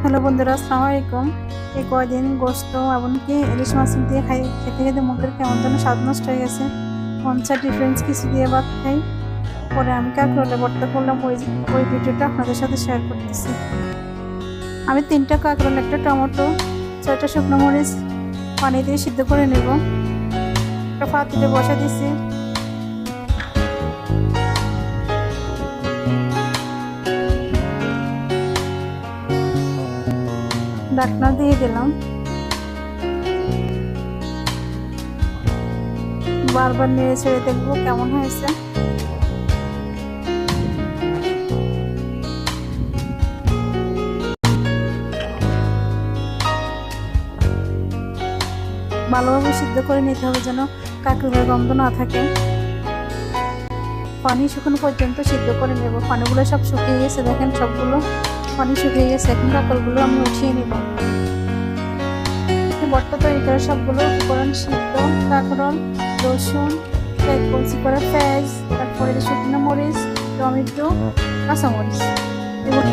Hello বন্ধুরা, আসসালামু আলাইকুম। এই কয়দিন গোস্ত এমনকি ইলিশ মাছ দিয়ে খেতে খেতে মুখের কেমন যেন স্বাদ নষ্ট হয়ে গেছে। মন চায় ডিফারেন্স কিছু দিয়ে ভাত খাই। পরে আমি কাঁকরোলের ভর্তা করলাম, ওই ভিডিওটা আপনাদের সাথে শেয়ার করতেছি। আমি 3টা কাঁকরোল, 1টা টমেটো, 6টা শুকনো মরিচ পানি দিয়ে সিদ্ধ করে নেব। একটা পাতিলে বসা দিছি, ঢাকনা দিয়ে দিলাম। বারবার নেড়ে ছেড়ে দেখবো কেমন হয়েছে। ভালোভাবে সিদ্ধ করে নিতে হবে যেন কাঁকরোলের গন্ধ না থাকে। পানি শুকানো পর্যন্ত সিদ্ধ করে নেব। পানিগুলো সব শুকিয়ে গেছে, দেখেন সবগুলো পানি শুকিয়ে গেছে। এখন কাঁকরোলগুলো আমি উঠিয়ে নেব। ভর্তা তৈরি করে সবগুলো উপকরণ সিদ্ধ কাঁকরোল, রসুন, কচি করে পেঁয়াজ, তারপরে শুকনো মরিচ, টমেটো, কাঁচামরিচ এবং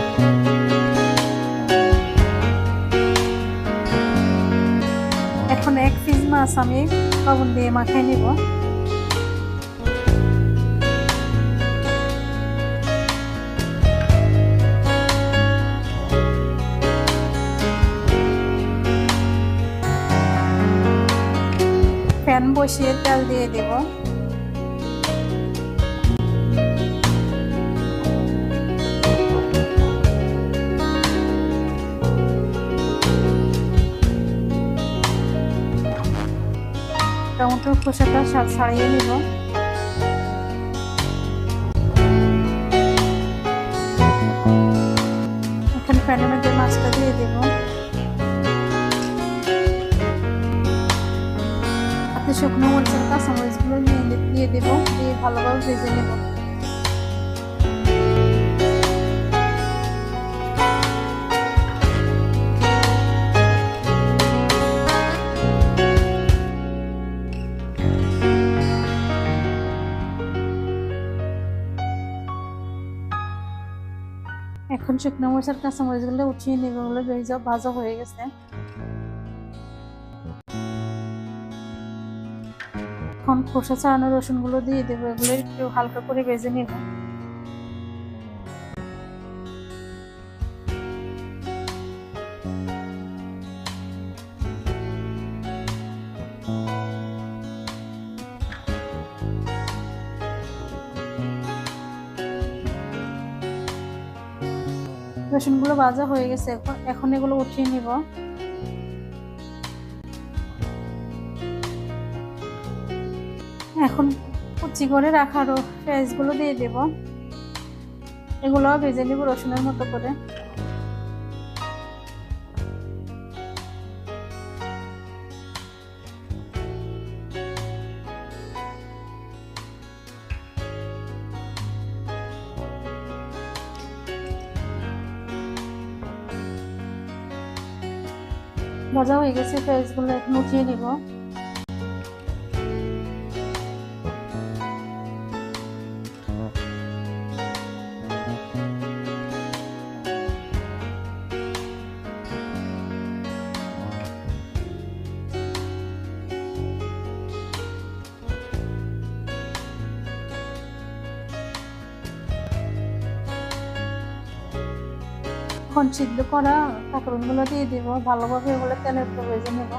এখন 1 পিস মাছ আমি লবণ দিয়ে মাখিয়ে নেব। প্যান বসিয়ে তেল দিয়ে দেব। টমেটোর খোসাটা ছাড়িয়ে নেব। এখন প্যানের মধ্যে মাছটা দিয়ে দেব। হাতে শুকনো মরিচের কাঁচামরিচগুলো দিয়ে দেব, দিয়ে ভালোভাবে ভেজে নেব। এখন শুকনো মরিচ আর কাঁচামরিচগুলো উঠিয়ে নেব, ওগুলো ভাজা হয়ে গেছে। এখন খোসা ছাড়ানো রসুনগুলো দিয়ে দেবো, এগুলো একটু হালকা করে ভেজে নেব। রসুনগুলো ভাজা হয়ে গেছে, এখন এগুলো উঠিয়ে নিব। এখন কুচি করে রাখা পেঁয়াজগুলো দিয়ে দেব, এগুলো ভেজে নিব রসুনের মতো করে। ভাজা হয়ে গেছে পেঁয়াজগুলো, এখন উঠিয়ে নিব। এখন সিদ্ধ করা কাঁকরোলগুলো দিয়ে দিব, ভালোভাবে এগুলো তেলের উপর ভেজে নেব।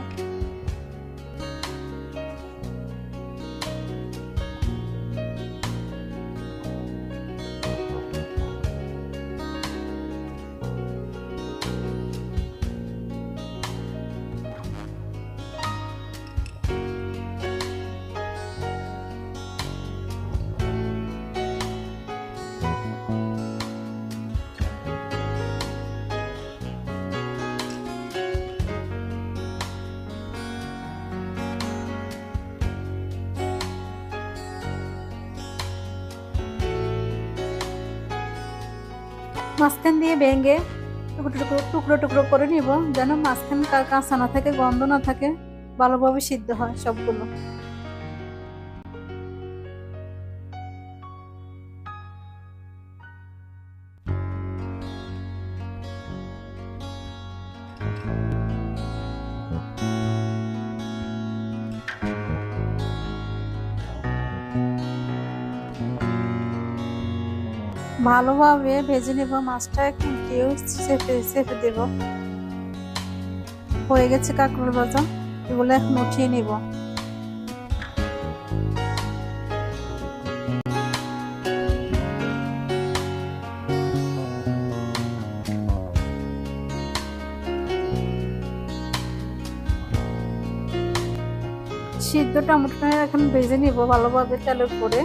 মাঝখান দিয়ে ভেঙে টুকরো টুকরো করে নিব, যেন মাঝখান কাঁচা না থাকে, গন্ধ না থাকে, ভালোভাবে সিদ্ধ হয় সবগুলো। ভালোভাবে ভেজে নেব মাছটা, একটু উল্টিয়েও চেপে দেব। হয়ে গেছে কাঁকরোল ভাজা, এগুলো এখন উঠিয়ে নেব। সিদ্ধ টমেটোটা এখন ভেজে নিব ভালোভাবে তেলের উপরে।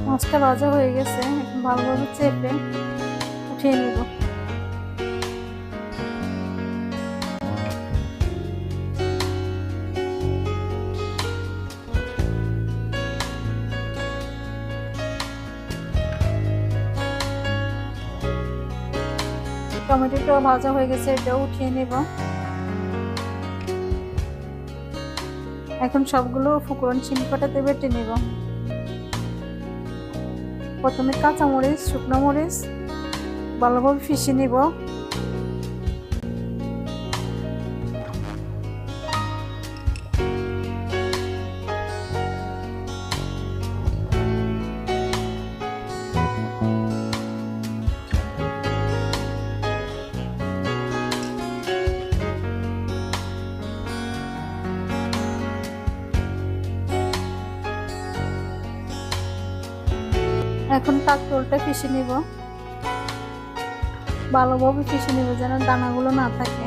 মাছটা ভাজা হয়ে গেছে, এখন ভালোভাবে চেপে উঠিয়ে নেব। টমেটোটা ভাজা হয়ে গেছে, এটাও উঠিয়ে নেব। এখন সবগুলো ফুকরন শিলপাটাতে বেটে নেব। প্রথমে কাঁচামরিচ, শুকনো মরিচ ভালোভাবে পিষে নিব। এখন কাঁকরোলটা পিষে নিব, ভালোভাবে পিষে নিব যেন দানাগুলো না থাকে।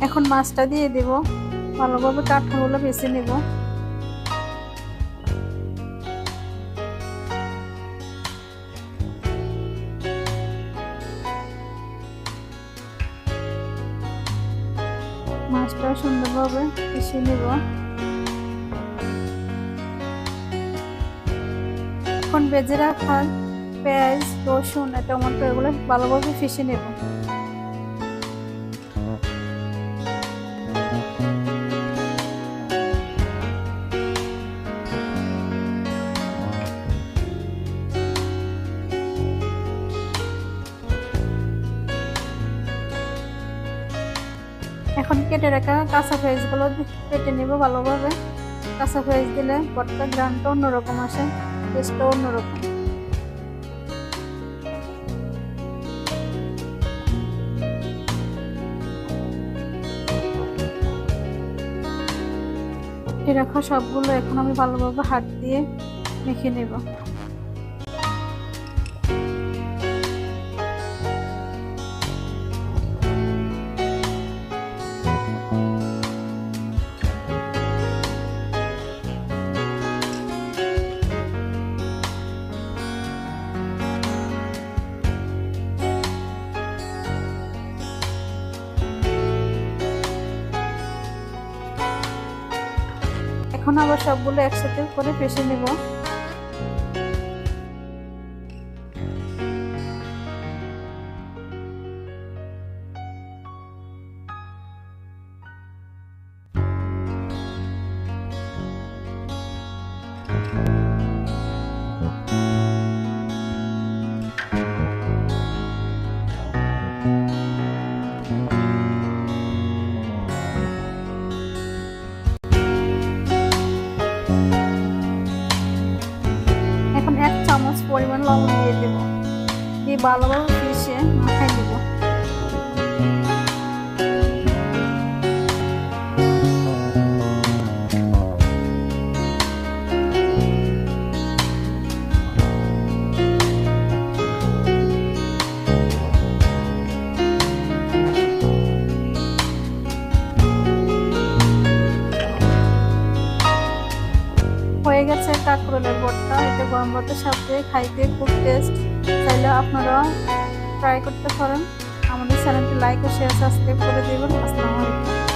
এখন মাছটা দিয়ে দেব, ভালোভাবে কাঁঠাগুলো বেছে নেব। মাছটা সুন্দরভাবে বেছে নেব। এখন ভেজে রাখা পেঁয়াজ, রসুন, টমেটো এগুলো ভালোভাবে পিষে নেব। এখন কেটে রাখা কাঁচা পেঁয়াজগুলো কেটে নেব ভালোভাবে। কাঁচা পেঁয়াজ দিলে ভর্তার ঘ্রাণটা অন্যরকম আসে, টেস্টটা অন্যরকম। কেটে রাখা সবগুলো এখন আমি ভালোভাবে হাত দিয়ে মেখে নেব। এখন আবার সবগুলো একসাথে করে পেষে নেব। এখন 1 চামচ পরিমাণ লবণ দিয়ে দেব, দিয়ে ভালোভাবে মিশিয়ে মাখিয়ে দেব। হয়ে গেছে কাঁকরোলের ভর্তা। এটা গরম ভাতের সাথে খাইতে খুব টেস্ট। চাইলে আপনারা ট্রাই করতে পারেন। আমাদের চ্যানেলটি লাইক ও শেয়ার সাবস্ক্রাইব করে দেবেন। আসসালামু আলাইকুম।